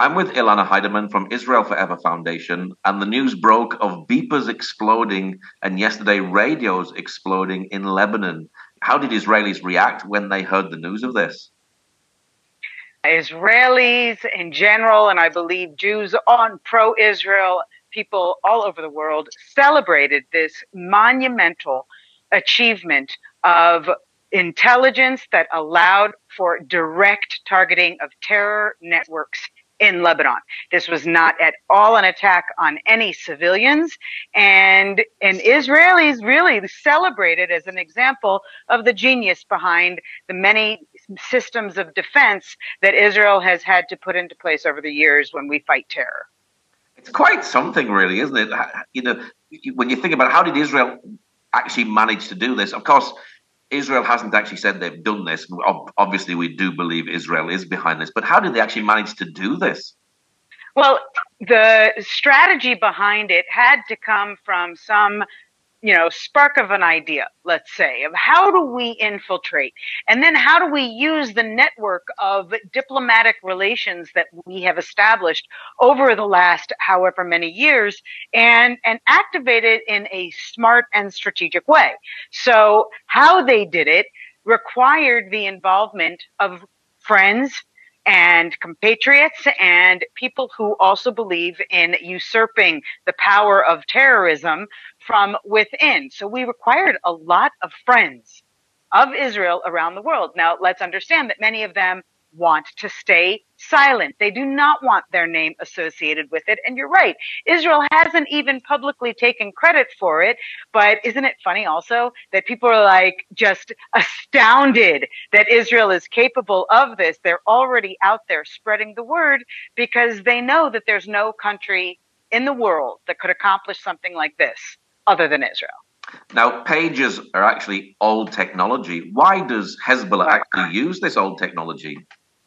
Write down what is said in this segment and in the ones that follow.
I'm with Elana Heideman from Israel Forever Foundation, and the news broke of beepers exploding and yesterday radios exploding in Lebanon. How did Israelis react when they heard the news of this? Israelis in general, and I believe Jews on pro-Israel, people all over the world celebrated this monumental achievement of intelligence that allowed for direct targeting of terror networks in Lebanon. This was not at all an attack on any civilians, and Israelis really celebrated as an example of the genius behind the many systems of defense that Israel has had to put into place over the years when we fight terror. It's quite something, really, isn't it? When you think about how did Israel actually manage to do this? Of course, Israel hasn't actually said they've done this. Obviously, we do believe Israel is behind this, but how did they actually manage to do this? Well, the strategy behind it had to come from some spark of an idea, let's say, of how do we infiltrate? And then how do we use the network of diplomatic relations that we have established over the last however many years and activate it in a smart and strategic way? So how they did it required the involvement of friends and compatriots and people who also believe in usurping the power of terrorism from within. So we required a lot of friends of Israel around the world. Now, let's understand that many of them want to stay silent. They do not want their name associated with it. And you're right, Israel hasn't even publicly taken credit for it. But isn't it funny also that people are like just astounded that Israel is capable of this? They're already out there spreading the word because they know that there's no country in the world that could accomplish something like this other than Israel. Now, pagers are actually old technology. Why does Hezbollah actually use this old technology?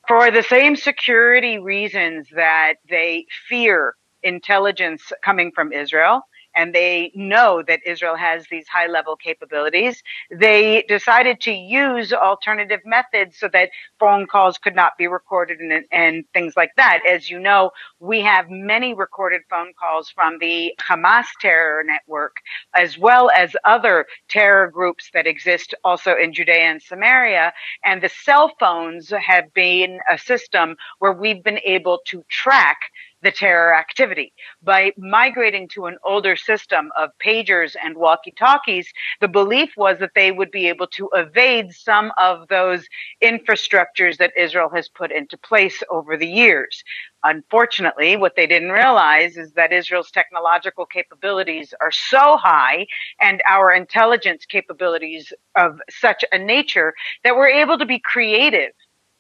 For the same security reasons that they fear intelligence coming from Israel, and they know that Israel has these high-level capabilities, they decided to use alternative methods so that phone calls could not be recorded and things like that. As you know, we have many recorded phone calls from the Hamas terror network, as well as other terror groups that exist also in Judea and Samaria. And the cell phones have been a system where we've been able to track the terror activity. By migrating to an older system of pagers and walkie-talkies, the belief was that they would be able to evade some of those infrastructures that Israel has put into place over the years. Unfortunately, what they didn't realize is that Israel's technological capabilities are so high and our intelligence capabilities of such a nature that we're able to be creative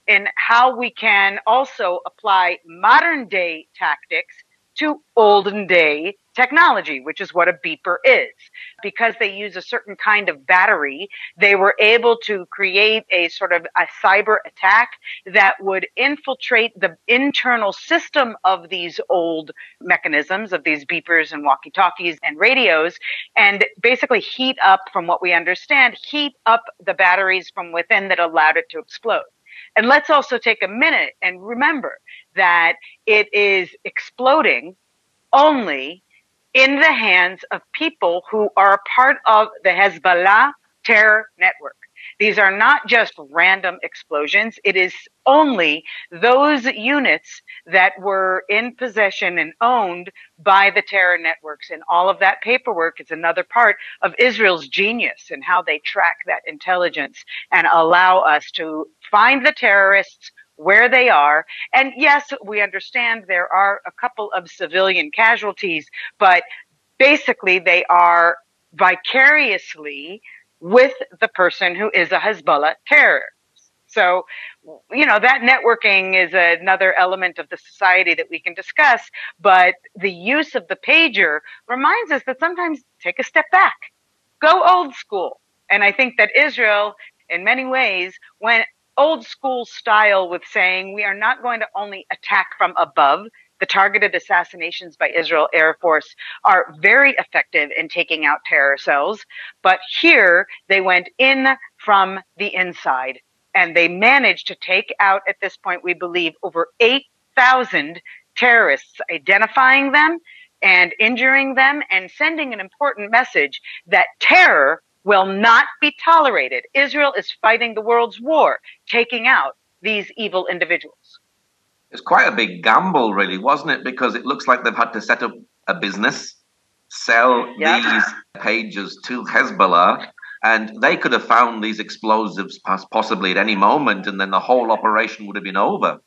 in how we can also apply modern day tactics to olden day technology, which is what a beeper is. Because they use a certain kind of battery, they were able to create a sort of a cyber attack that would infiltrate the internal system of these old mechanisms, of these beepers and walkie-talkies and radios, and basically heat up, from what we understand, heat up the batteries from within that allowed it to explode. And let's also take a minute and remember that it is exploding only in the hands of people who are a part of the Hezbollah terror network. These are not just random explosions. It is only those units that were in possession and owned by the terror networks. And all of that paperwork is another part of Israel's genius and how they track that intelligence and allow us to find the terrorists where they are. And yes, we understand there are a couple of civilian casualties, but basically they are vicariously with the person who is a Hezbollah terrorist. So, that networking is another element of the society that we can discuss, but the use of the pager reminds us that sometimes take a step back, go old school. And I think that Israel, in many ways, went old school style with saying we are not going to only attack from above. The targeted assassinations by Israel Air Force are very effective in taking out terror cells. But here they went in from the inside and they managed to take out, at this point, we believe, over 8,000 terrorists, identifying them and injuring them and sending an important message that terror will not be tolerated. Israel is fighting the world's war, taking out these evil individuals. It's quite a big gamble, really, wasn't it? Because it looks like they've had to set up a business, sell these pages to Hezbollah, and they could have found these explosives possibly at any moment, and then the whole operation would have been over.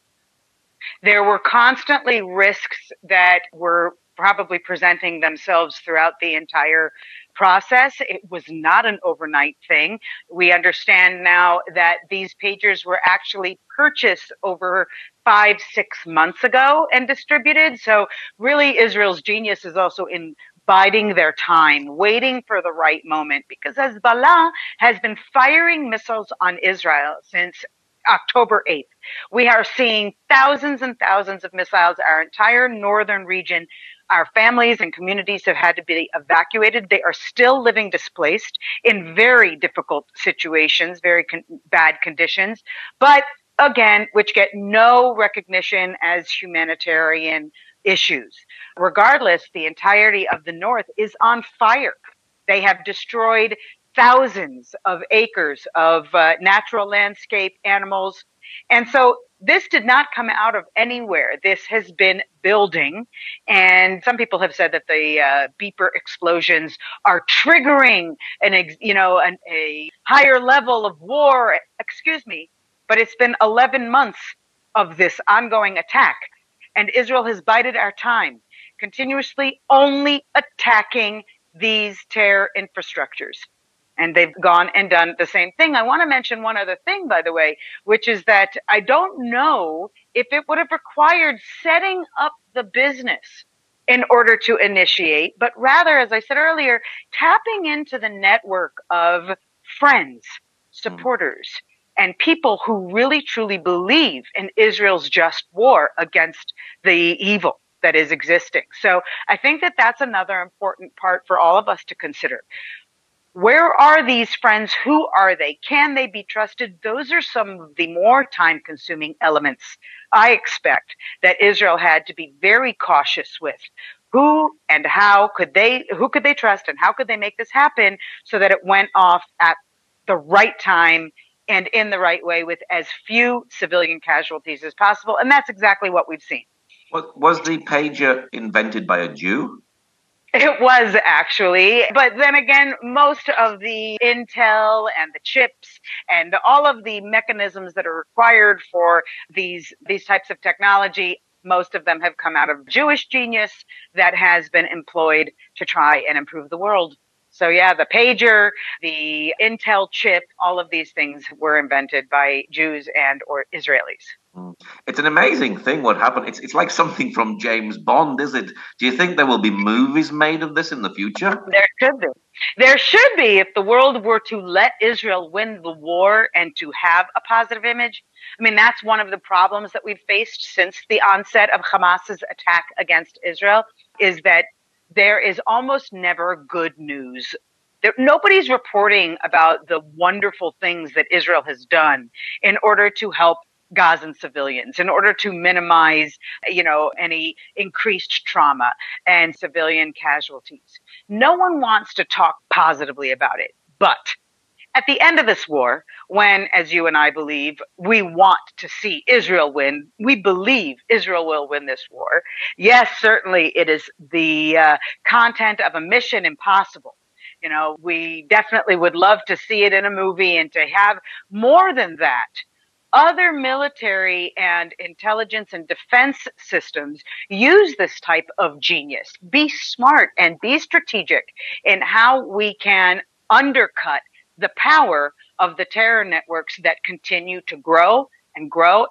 There were constantly risks that were probably presenting themselves throughout the entire process. It was not an overnight thing. We understand now that these pagers were actually purchased over 5-6 months ago and distributed. So really Israel's genius is also in biding their time, waiting for the right moment, because Hezbollah has been firing missiles on Israel since October 8th. We are seeing thousands and thousands of missiles. Our entire northern region, our families and communities have had to be evacuated. They are still living displaced in very difficult situations, very bad conditions, but again, which get no recognition as humanitarian issues. Regardless, the entirety of the north is on fire. They have destroyed thousands of acres of natural landscape, animals. And so this did not come out of anywhere. This has been building. And some people have said that the beeper explosions are triggering a higher level of war. Excuse me. But it's been 11 months of this ongoing attack. And Israel has bided our time, continuously only attacking these terror infrastructures. And they've gone and done the same thing. I want to mention one other thing, by the way, which is that I don't know if it would have required setting up the business in order to initiate, but rather, as I said earlier, tapping into the network of friends, supporters, and people who really truly believe in Israel's just war against the evil that is existing. So I think that that's another important part for all of us to consider. Where are these friends? Who are they? Can they be trusted? Those are some of the more time-consuming elements I expect that Israel had to be very cautious with. Who and how who could they trust, and how could they make this happen so that it went off at the right time and in the right way with as few civilian casualties as possible? And that's exactly what we've seen. Was the pager invented by a Jew? It was actually, but then again, most of the intel and the chips and all of the mechanisms that are required for these types of technology, most of them have come out of Jewish genius that has been employed to try and improve the world. So yeah, the pager, the intel chip, all of these things were invented by Jews and or Israelis. It's an amazing thing what happened. It's like something from James Bond, is it? Do you think there will be movies made of this in the future? There should be. There should be, if the world were to let Israel win the war and to have a positive image. I mean, that's one of the problems that we've faced since the onset of Hamas's attack against Israel, is that there is almost never good news. Nobody's reporting about the wonderful things that Israel has done in order to help Gazan civilians, in order to minimize, any increased trauma and civilian casualties. No one wants to talk positively about it. But at the end of this war, when, as you and I believe, we want to see Israel win, we believe Israel will win this war. Yes, certainly it is the content of a mission impossible. We definitely would love to see it in a movie and to have more than that. Other military and intelligence and defense systems use this type of genius. Be smart and be strategic in how we can undercut the power of the terror networks that continue to grow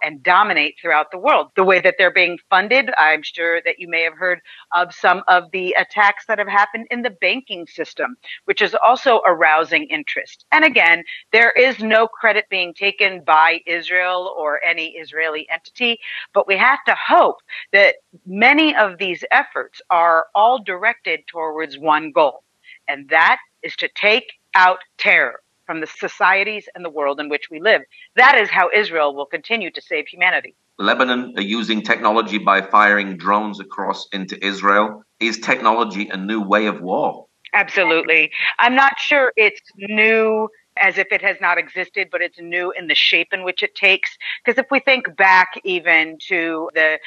and dominate throughout the world. The way that they're being funded, I'm sure that you may have heard of some of the attacks that have happened in the banking system, which is also arousing interest. And again, there is no credit being taken by Israel or any Israeli entity, but we have to hope that many of these efforts are all directed towards one goal, and that is to take out terror from the societies and the world in which we live. That is how Israel will continue to save humanity. Lebanon are using technology by firing drones across into Israel. Is technology a new way of war? Absolutely. I'm not sure it's new as if it has not existed, but it's new in the shape in which it takes. Because if we think back even to the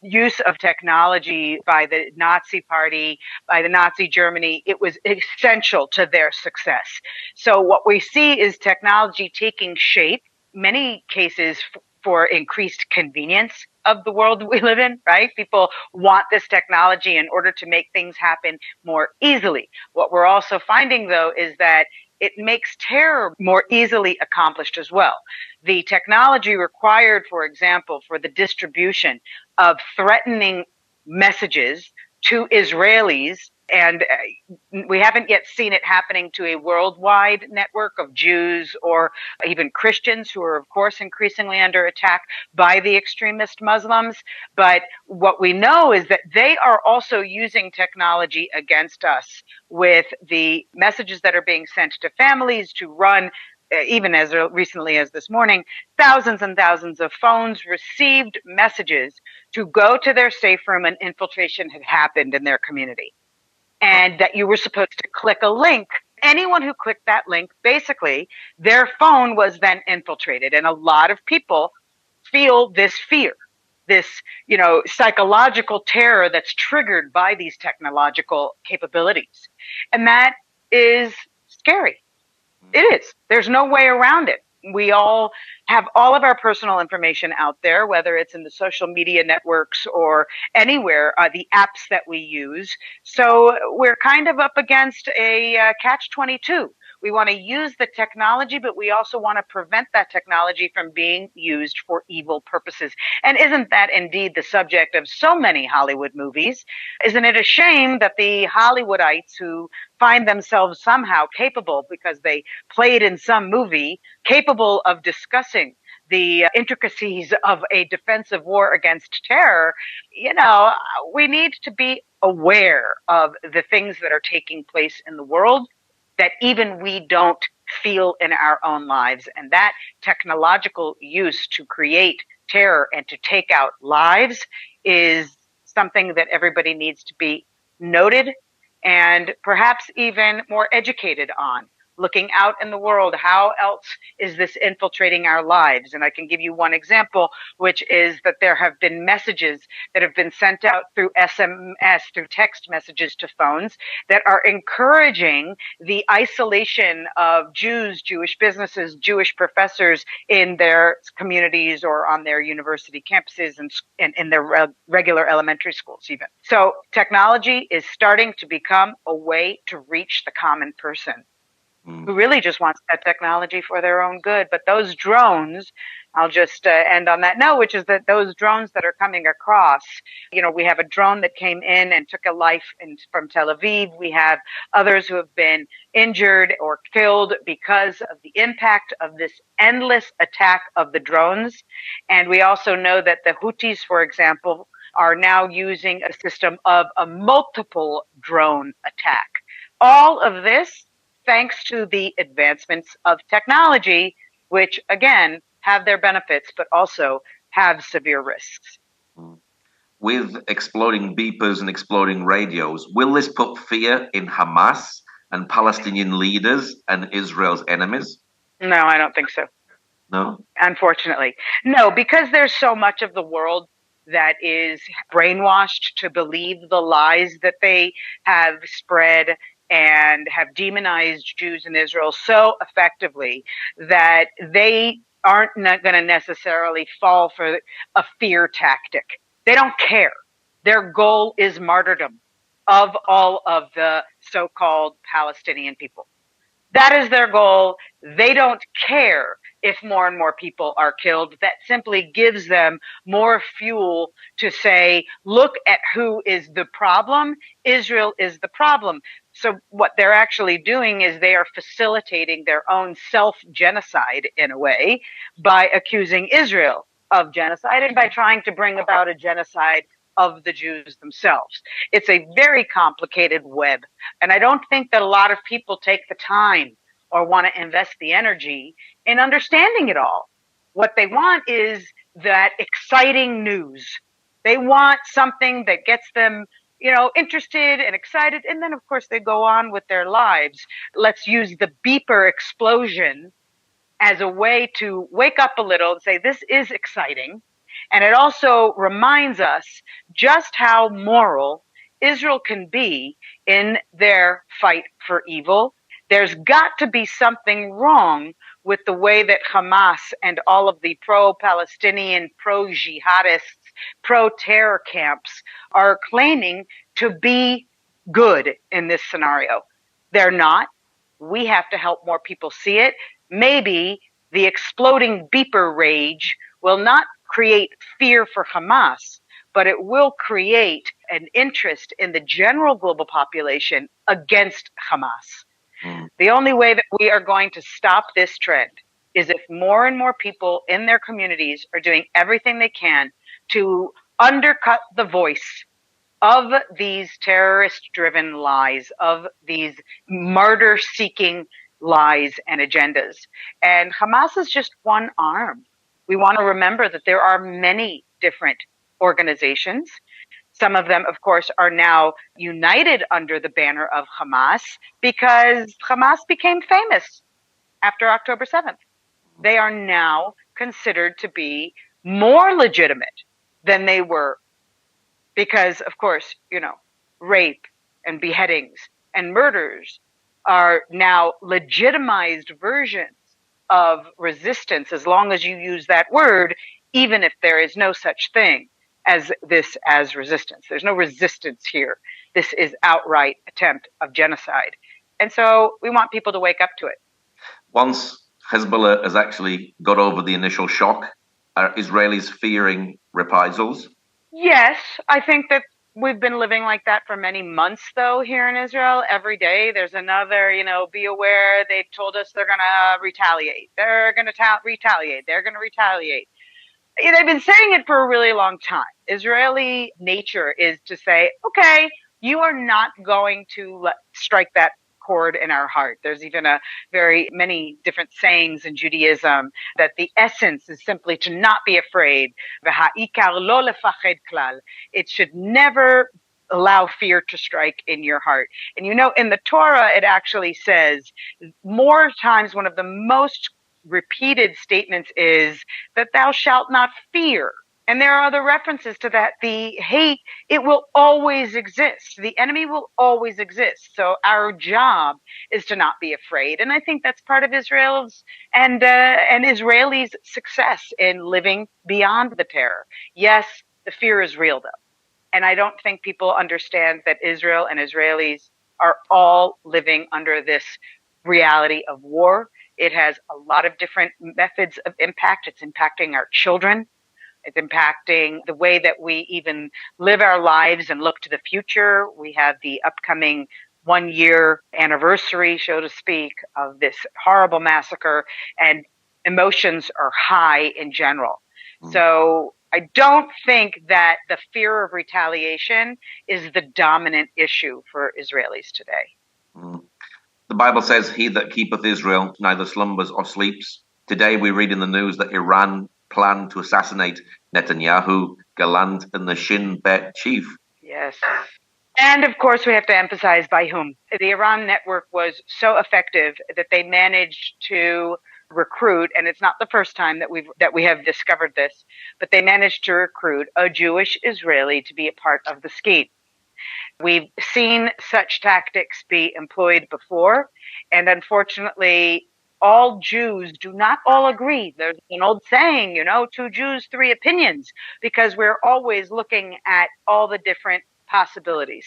use of technology by the Nazi Party, by the Nazi Germany, it was essential to their success. So what we see is technology taking shape, many cases for increased convenience of the world we live in, right? People want this technology in order to make things happen more easily. What we're also finding, though, is that it makes terror more easily accomplished as well. The technology required, for example, for the distribution of threatening messages to Israelis, and we haven't yet seen it happening to a worldwide network of Jews or even Christians who are, of course, increasingly under attack by the extremist Muslims. But what we know is that they are also using technology against us with the messages that are being sent to families to run, even as recently as this morning, thousands and thousands of phones received messages to go to their safe room and infiltration had happened in their community. And that you were supposed to click a link. Anyone who clicked that link, basically, their phone was then infiltrated. And a lot of people feel this fear, this, psychological terror that's triggered by these technological capabilities. And that is scary. It is. There's no way around it. We all have all of our personal information out there, whether it's in the social media networks or anywhere, the apps that we use. So we're kind of up against a catch-22. We want to use the technology, but we also want to prevent that technology from being used for evil purposes. And isn't that indeed the subject of so many Hollywood movies? Isn't it a shame that the Hollywoodites who find themselves somehow capable, because they played in some movie, capable of discussing the intricacies of a defensive war against terror, we need to be aware of the things that are taking place in the world that even we don't feel in our own lives. And that technological use to create terror and to take out lives is something that everybody needs to be noted and perhaps even more educated on. Looking out in the world, how else is this infiltrating our lives? And I can give you one example, which is that there have been messages that have been sent out through SMS, through text messages to phones that are encouraging the isolation of Jews, Jewish businesses, Jewish professors in their communities or on their university campuses and in their regular elementary schools even. So technology is starting to become a way to reach the common person who really just wants that technology for their own good. But those drones, I'll just end on that note, which is that those drones that are coming across, we have a drone that came in and took a life from Tel Aviv. We have others who have been injured or killed because of the impact of this endless attack of the drones. And we also know that the Houthis, for example, are now using a system of a multiple drone attack. All of this thanks to the advancements of technology, which, again, have their benefits, but also have severe risks. With exploding beepers and exploding radios, will this put fear in Hamas and Palestinian leaders and Israel's enemies? No, I don't think so. No? Unfortunately. No, because there's so much of the world that is brainwashed to believe the lies that they have spread and have demonized Jews in Israel so effectively that they aren't going to necessarily fall for a fear tactic. They don't care. Their goal is martyrdom of all of the so-called Palestinian people. That is their goal. They don't care if more and more people are killed. That simply gives them more fuel to say, look at who is the problem. Israel is the problem. So what they're actually doing is they are facilitating their own self-genocide in a way by accusing Israel of genocide and by trying to bring about a genocide of the Jews themselves. It's a very complicated web. And I don't think that a lot of people take the time or want to invest the energy in understanding it all. What they want is that exciting news. They want something that gets them, interested and excited. And then, of course, they go on with their lives. Let's use the beeper explosion as a way to wake up a little and say, this is exciting. And it also reminds us just how moral Israel can be in their fight for evil. There's got to be something wrong with the way that Hamas and all of the pro-Palestinian, pro-jihadists, pro-terror camps are claiming to be good in this scenario. They're not. We have to help more people see it. Maybe the exploding beeper rage will not create fear for Hamas, but it will create an interest in the general global population against Hamas. The only way that we are going to stop this trend is if more and more people in their communities are doing everything they can to undercut the voice of these terrorist-driven lies, of these murder-seeking lies and agendas. And Hamas is just one arm. We want to remember that there are many different organizations. Some of them, of course, are now united under the banner of Hamas because Hamas became famous after October 7th. They are now considered to be more legitimate than they were because, of course, rape and beheadings and murders are now legitimized versions of resistance, as long as you use that word, even if there is no such thing as resistance. There's no resistance here. This is outright attempt of genocide. And so we want people to wake up to it. Once Hezbollah has actually got over the initial shock, are Israelis fearing reprisals? Yes, I think that we've been living like that for many months, though, here in Israel. Every day there's another, be aware. They've told us they're going to retaliate. They're going to retaliate. They're going to retaliate. They've been saying it for a really long time. Israeli nature is to say, okay, you are not going to strike that chord in our heart. There's even many different sayings in Judaism that the essence is simply to not be afraid. It should never allow fear to strike in your heart. And in the Torah, it actually says more times, one of the most repeated statements is that thou shalt not fear. And there are other references to that. The hate, it will always exist. The enemy will always exist. So our job is to not be afraid. And I think that's part of Israel's and Israelis' success in living beyond the terror. Yes, the fear is real, though. And I don't think people understand that Israel and Israelis are all living under this reality of war. It has a lot of different methods of impact. It's impacting our children. It's impacting the way that we even live our lives and look to the future. We have the upcoming 1-year anniversary, so to speak, of this horrible massacre, and emotions are high in general. So I don't think that the fear of retaliation is the dominant issue for Israelis today. The Bible says, he that keepeth Israel neither slumbers or sleeps. Today we read in the news that Iran planned to assassinate Netanyahu, Gallant, and the Shin Bet chief. Yes. And of course, we have to emphasize by whom. The Iran network was so effective that they managed to recruit, and it's not the first time that we have discovered this, but they managed to recruit a Jewish Israeli to be a part of the scheme. We've seen such tactics be employed before, and unfortunately, all Jews do not all agree. There's an old saying, 2 Jews, 3 opinions, because we're always looking at all the different possibilities.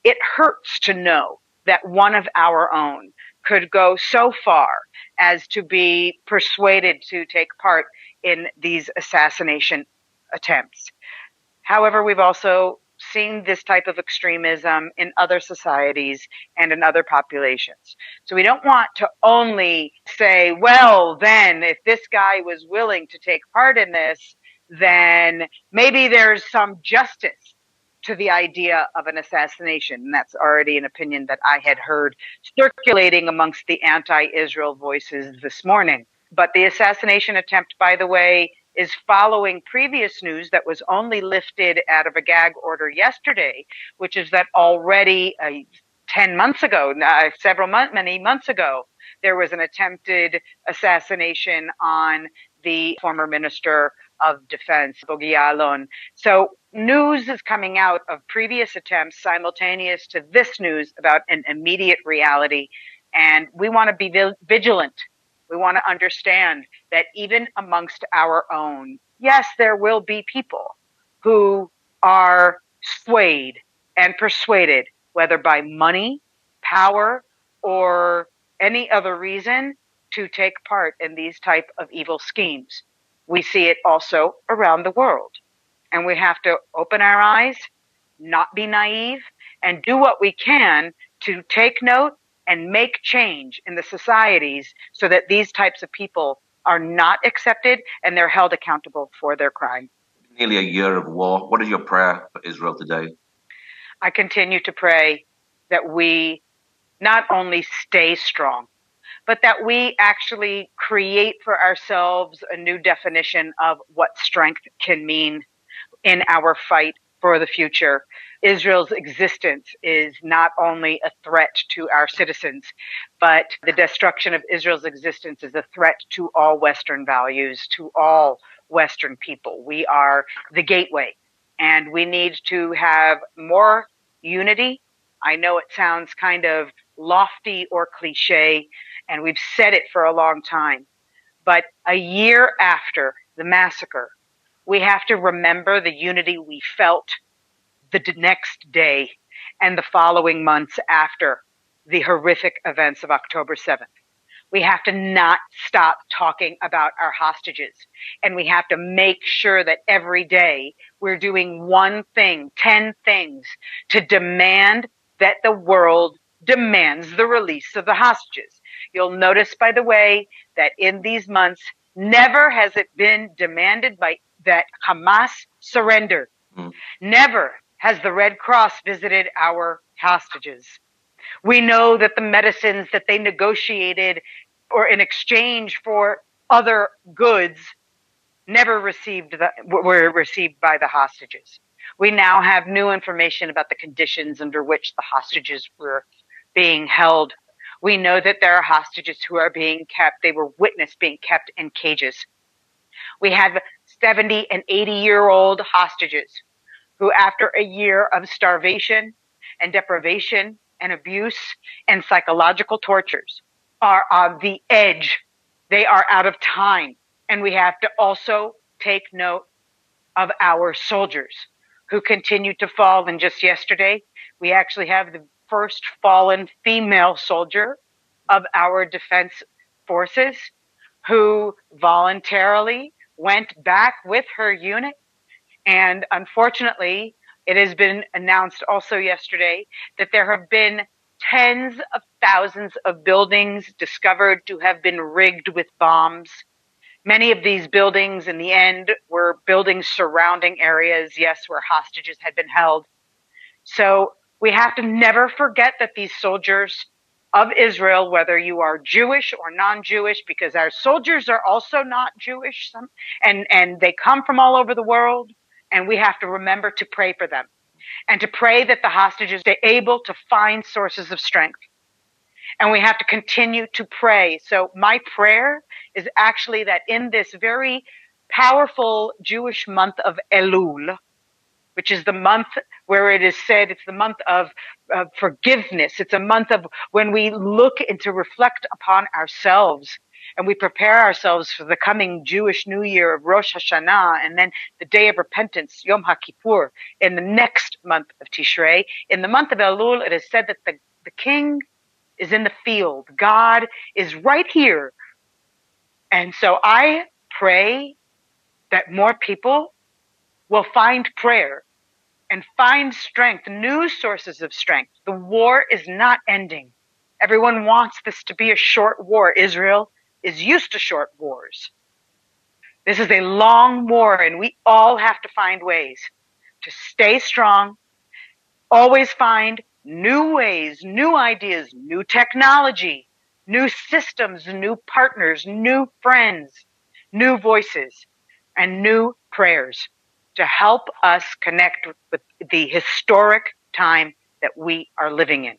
It hurts to know that one of our own could go so far as to be persuaded to take part in these assassination attempts. However, we've also seen this type of extremism in other societies and in other populations. So we don't want to only say, well, then if this guy was willing to take part in this, then maybe there's some justice to the idea of an assassination. And that's already an opinion that I had heard circulating amongst the anti-Israel voices this morning. But the assassination attempt, by the way, is following previous news that was only lifted out of a gag order yesterday, which is that already 10 months ago, many months ago, there was an attempted assassination on the former Minister of Defense, Bogialon. So news is coming out of previous attempts simultaneous to this news about an immediate reality. And we want to be vigilant. We want to understand that even amongst our own, yes, there will be people who are swayed and persuaded, whether by money, power, or any other reason, to take part in these type of evil schemes. We see it also around the world. And we have to open our eyes, not be naive, and do what we can to take note and make change in the societies so that these types of people are not accepted and they're held accountable for their crime. Nearly a year of war. What is your prayer for Israel today? I continue to pray that we not only stay strong, but that we actually create for ourselves a new definition of what strength can mean in our fight for the future. Israel's existence is not only a threat to our citizens, but the destruction of Israel's existence is a threat to all Western values, to all Western people. We are the gateway, and we need to have more unity. I know it sounds kind of lofty or cliche, and we've said it for a long time, but a year after the massacre, we have to remember the unity we felt the next day and the following months after the horrific events of October 7th. We have to not stop talking about our hostages. And we have to make sure that every day we're doing one thing, 10 things to demand that the world demands the release of the hostages. You'll notice, by the way, that in these months, never has it been demanded that Hamas surrender. Never has the Red Cross visited our hostages. We know that the medicines that they negotiated or in exchange for other goods never were received by the hostages. We now have new information about the conditions under which the hostages were being held. We know that there are hostages who are being kept. They were witnessed being kept in cages. We have 70 and 80-year-old hostages who, after a year of starvation and deprivation and abuse and psychological tortures, are on the edge. They are out of time. And we have to also take note of our soldiers who continue to fall. And just yesterday, we actually have the first fallen female soldier of our defense forces who voluntarily went back with her unit. And unfortunately, it has been announced also yesterday that there have been tens of thousands of buildings discovered to have been rigged with bombs. Many of these buildings in the end were buildings surrounding areas, yes, where hostages had been held. So we have to never forget that these soldiers of Israel, whether you are Jewish or non-Jewish, because our soldiers are also not Jewish, and they come from all over the world, and we have to remember to pray for them and to pray that the hostages are able to find sources of strength. And we have to continue to pray. So my prayer is actually that in this very powerful Jewish month of Elul, which is the month where it is said it's the month of forgiveness. It's a month of when we look and to reflect upon ourselves and we prepare ourselves for the coming Jewish New Year of Rosh Hashanah and then the Day of Repentance, Yom HaKippur, in the next month of Tishrei. In the month of Elul, it is said that the king is in the field. God is right here. And so I pray that more people will find prayer and find strength, new sources of strength. The war is not ending. Everyone wants this to be a short war. Israel is used to short wars. This is a long war, and we all have to find ways to stay strong, always find new ways, new ideas, new technology new systems, new partners, new friends, new voices, and new prayers to help us connect with the historic time that we are living in.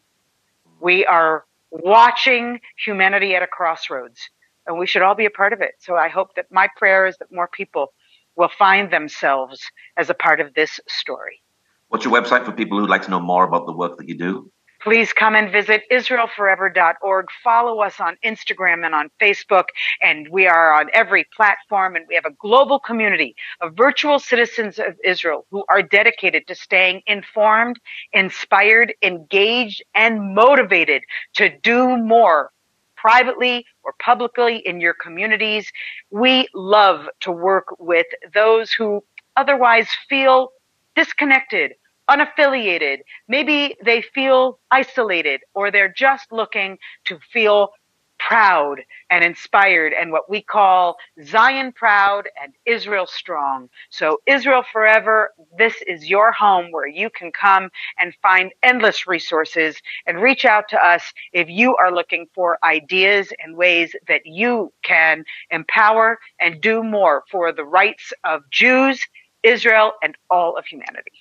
We are watching humanity at a crossroads, and we should all be a part of it. So I hope that my prayer is that more people will find themselves as a part of this story. What's your website for people who'd like to know more about the work that you do? Please come and visit israelforever.org. Follow us on Instagram and on Facebook. And we are on every platform. And we have a global community of virtual citizens of Israel who are dedicated to staying informed, inspired, engaged, and motivated to do more privately or publicly in your communities. We love to work with those who otherwise feel disconnected, unaffiliated. Maybe they feel isolated, or they're just looking to feel proud and inspired, and what we call Zion proud and Israel strong. So Israel Forever, this is your home where you can come and find endless resources and reach out to us if you are looking for ideas and ways that you can empower and do more for the rights of Jews, Israel, and all of humanity.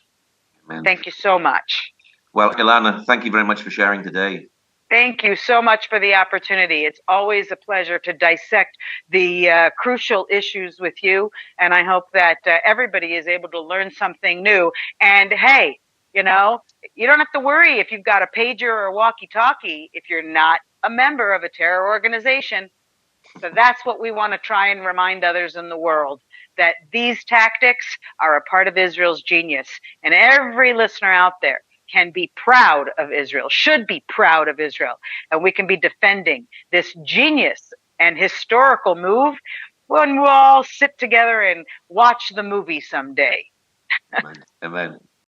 Amen. Thank you so much. Well, Elana, thank you very much for sharing today. Thank you so much for the opportunity. It's always a pleasure to dissect the crucial issues with you. And I hope that everybody is able to learn something new. And hey, you know, you don't have to worry if you've got a pager or a walkie-talkie if you're not a member of a terror organization. So that's what we want to try and remind others in the world, that these tactics are a part of Israel's genius. And every listener out there can be proud of Israel, should be proud of Israel. And we can be defending this genius and historical move when we'll all sit together and watch the movie someday. Amen. Amen.